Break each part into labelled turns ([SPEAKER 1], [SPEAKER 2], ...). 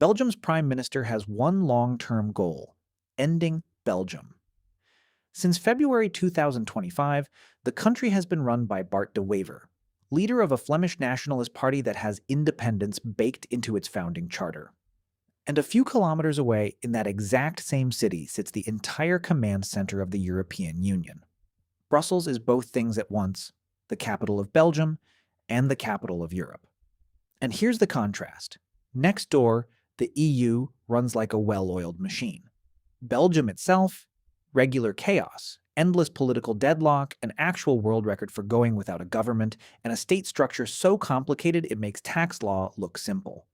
[SPEAKER 1] Belgium's prime minister has one long-term goal: ending Belgium. Since February 2025, the country has been run by Bart De Wever, leader of a Flemish nationalist party that has independence baked into its founding charter. And a few kilometers away, in that exact same city, sits the entire command center of the European Union. Brussels is both things at once: the capital of Belgium and the capital of Europe. And here's the contrast. Next door, the EU runs like a well-oiled machine. Belgium itself, regular chaos, endless political deadlock, an actual world record for going without a government, and a state structure so complicated it makes tax law look simple.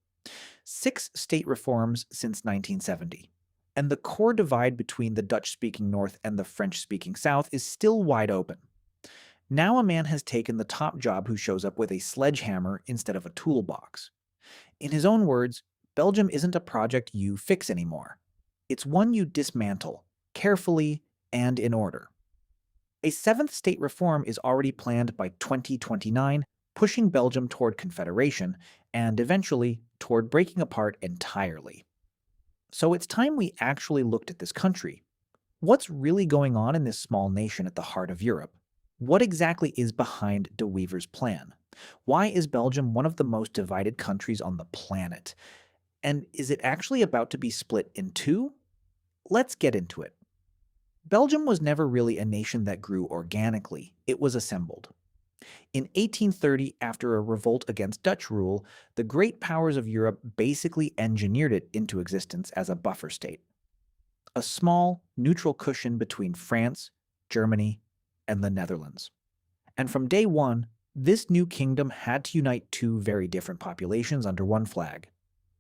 [SPEAKER 1] 6 state reforms since 1970. And the core divide between the Dutch-speaking North and the French-speaking South is still wide open. Now a man has taken the top job who shows up with a sledgehammer instead of a toolbox. In his own words, Belgium isn't a project you fix anymore. It's one you dismantle, carefully and in order. A 7th state reform is already planned by 2029, pushing Belgium toward confederation and eventually toward breaking apart entirely. So it's time we actually looked at this country. What's really going on in this small nation at the heart of Europe? What exactly is behind De Wever's plan? Why is Belgium one of the most divided countries on the planet? And is it actually about to be split in two? Let's get into it. Belgium was never really a nation that grew organically. It was assembled. In 1830, after a revolt against Dutch rule, the great powers of Europe basically engineered it into existence as a buffer state. A small, neutral cushion between France, Germany, and the Netherlands. And from day one, this new kingdom had to unite two very different populations under one flag: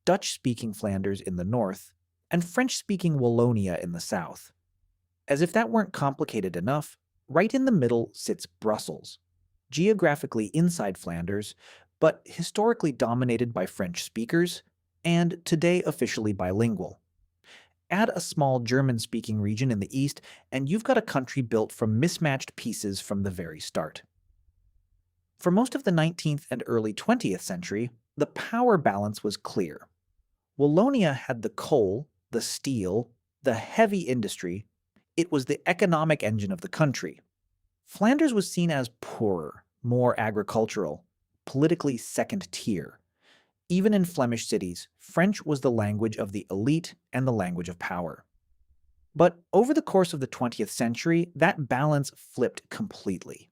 [SPEAKER 1] Dutch-speaking Flanders in the north and French-speaking Wallonia in the south. As if that weren't complicated enough, right in the middle sits Brussels, geographically inside Flanders, but historically dominated by French speakers, and today officially bilingual. Add a small German-speaking region in the east, and you've got a country built from mismatched pieces from the very start. For most of the 19th and early 20th century, the power balance was clear. Wallonia had the coal, the steel, the heavy industry. It was the economic engine of the country. Flanders was seen as poorer, more agricultural, politically second tier. Even in Flemish cities, French was the language of the elite and the language of power. But over the course of the 20th century, that balance flipped completely.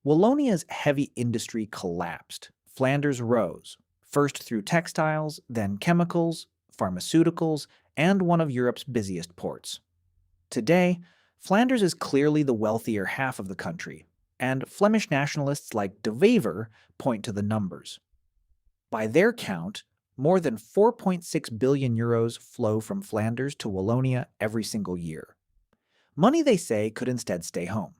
[SPEAKER 1] Wallonia's heavy industry collapsed. Flanders rose, first through textiles, then chemicals, pharmaceuticals, and one of Europe's busiest ports. Today, Flanders is clearly the wealthier half of the country, and Flemish nationalists like De Wever point to the numbers. By their count, more than 4.6 billion euros flow from Flanders to Wallonia every single year. Money, they say, could instead stay home.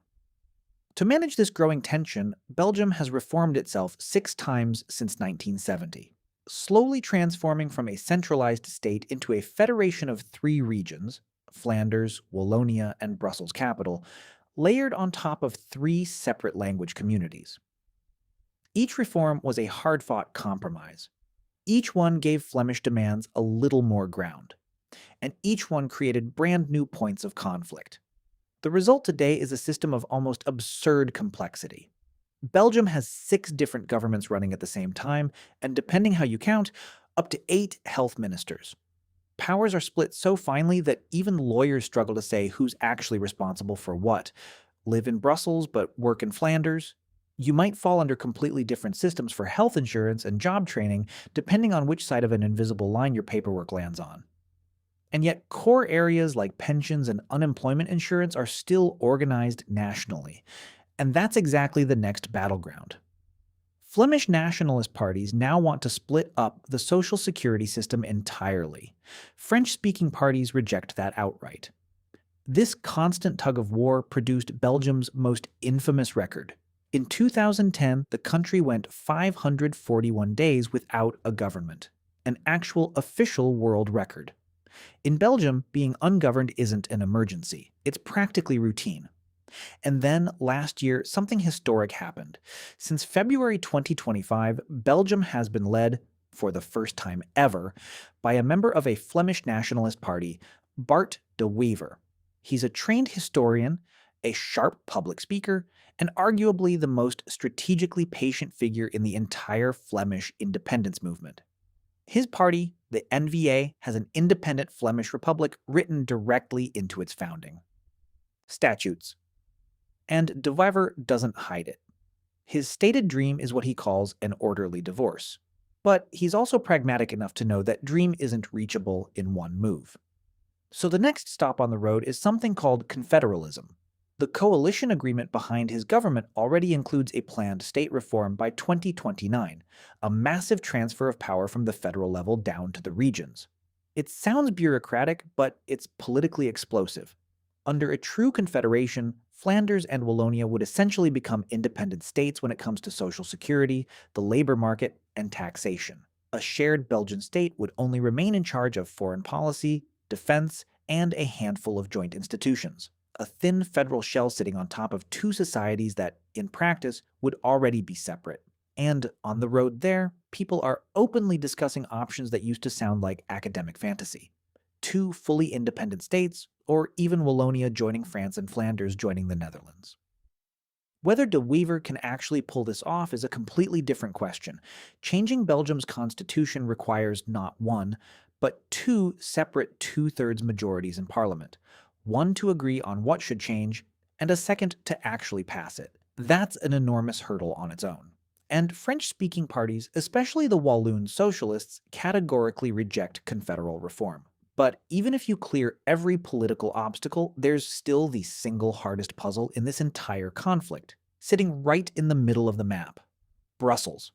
[SPEAKER 1] To manage this growing tension, Belgium has reformed itself 6 times since 1970, slowly transforming from a centralized state into a federation of 3 regions, Flanders, Wallonia, and Brussels capital, layered on top of 3 separate language communities. Each reform was a hard-fought compromise. Each one gave Flemish demands a little more ground, and each one created brand new points of conflict. The result today is a system of almost absurd complexity. Belgium has 6 different governments running at the same time, and depending how you count, up to 8 health ministers. Powers are split so finely that even lawyers struggle to say who's actually responsible for what. Live in Brussels but work in Flanders? You might fall under completely different systems for health insurance and job training, depending on which side of an invisible line your paperwork lands on. And yet, core areas like pensions and unemployment insurance are still organized nationally. And that's exactly the next battleground. Flemish nationalist parties now want to split up the social security system entirely. French-speaking parties reject that outright. This constant tug-of-war produced Belgium's most infamous record. In 2010, the country went 541 days without a government, an actual official world record. In Belgium, being ungoverned isn't an emergency. It's practically routine. And then, last year, something historic happened. Since February 2025, Belgium has been led for the first time ever, by a member of a Flemish nationalist party, Bart De Wever. He's a trained historian, a sharp public speaker, and arguably the most strategically patient figure in the entire Flemish independence movement. His party, the N-VA, has an independent Flemish republic written directly into its founding statutes. And De Wever doesn't hide it. His stated dream is what he calls an orderly divorce. But he's also pragmatic enough to know that dream isn't reachable in one move. So the next stop on the road is something called confederalism. The coalition agreement behind his government already includes a planned state reform by 2029, a massive transfer of power from the federal level down to the regions. It sounds bureaucratic, but it's politically explosive. Under a true confederation, Flanders and Wallonia would essentially become independent states when it comes to social security, the labor market, and taxation. A shared Belgian state would only remain in charge of foreign policy, defense, and a handful of joint institutions. A thin federal shell sitting on top of two societies that, in practice, would already be separate. And on the road there, people are openly discussing options that used to sound like academic fantasy. 2 fully independent states, or even Wallonia joining France and Flanders joining the Netherlands. Whether De Wever can actually pull this off is a completely different question. Changing Belgium's constitution requires not 1, but 2 separate 2/3 majorities in parliament. 1 to agree on what should change, and a second to actually pass it. That's an enormous hurdle on its own. And French-speaking parties, especially the Walloon socialists, categorically reject confederal reform. But even if you clear every political obstacle, there's still the single hardest puzzle in this entire conflict, sitting right in the middle of the map: Brussels.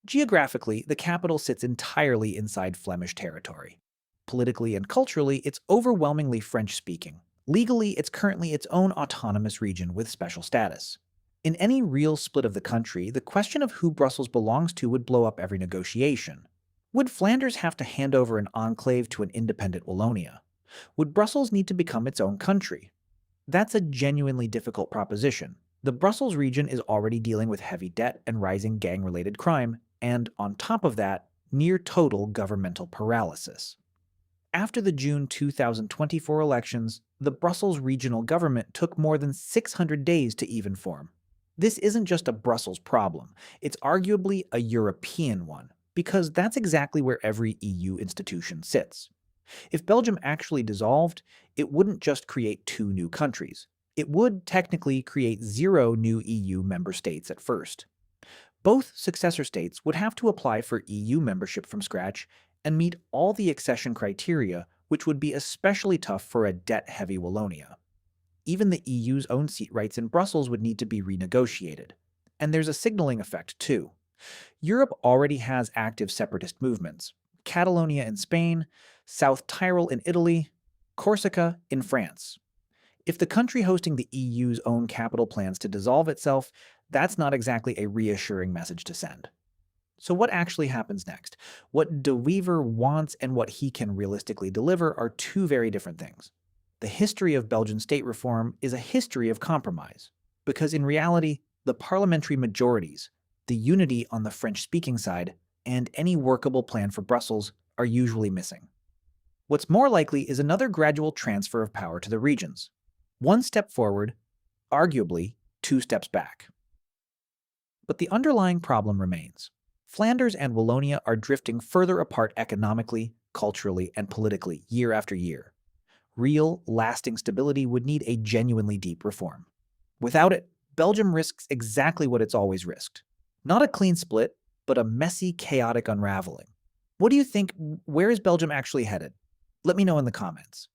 [SPEAKER 1] Geographically, the capital sits entirely inside Flemish territory. Politically and culturally, it's overwhelmingly French-speaking. Legally, it's currently its own autonomous region with special status. In any real split of the country, the question of who Brussels belongs to would blow up every negotiation. Would Flanders have to hand over an enclave to an independent Wallonia? Would Brussels need to become its own country? That's a genuinely difficult proposition. The Brussels region is already dealing with heavy debt and rising gang-related crime, and on top of that, near total governmental paralysis. After the June 2024 elections, the Brussels regional government took more than 600 days to even form. This isn't just a Brussels problem, it's arguably a European one, because that's exactly where every EU institution sits. If Belgium actually dissolved, it wouldn't just create 2 new countries. It would technically create 0 new EU member states at first. Both successor states would have to apply for EU membership from scratch and meet all the accession criteria, which would be especially tough for a debt-heavy Wallonia. Even the EU's own seat rights in Brussels would need to be renegotiated. And there's a signaling effect, too. Europe already has active separatist movements: Catalonia in Spain, South Tyrol in Italy, Corsica in France. If the country hosting the EU's own capital plans to dissolve itself, that's not exactly a reassuring message to send. So what actually happens next? What De Wever wants and what he can realistically deliver are 2 very different things. The history of Belgian state reform is a history of compromise, because in reality, the parliamentary majorities, the unity on the French-speaking side, and any workable plan for Brussels are usually missing. What's more likely is another gradual transfer of power to the regions. 1 step forward, arguably 2 steps back. But the underlying problem remains. Flanders and Wallonia are drifting further apart economically, culturally, and politically year after year. Real, lasting stability would need a genuinely deep reform. Without it, Belgium risks exactly what it's always risked. Not a clean split, but a messy, chaotic unraveling. What do you think? Where is Belgium actually headed? Let me know in the comments.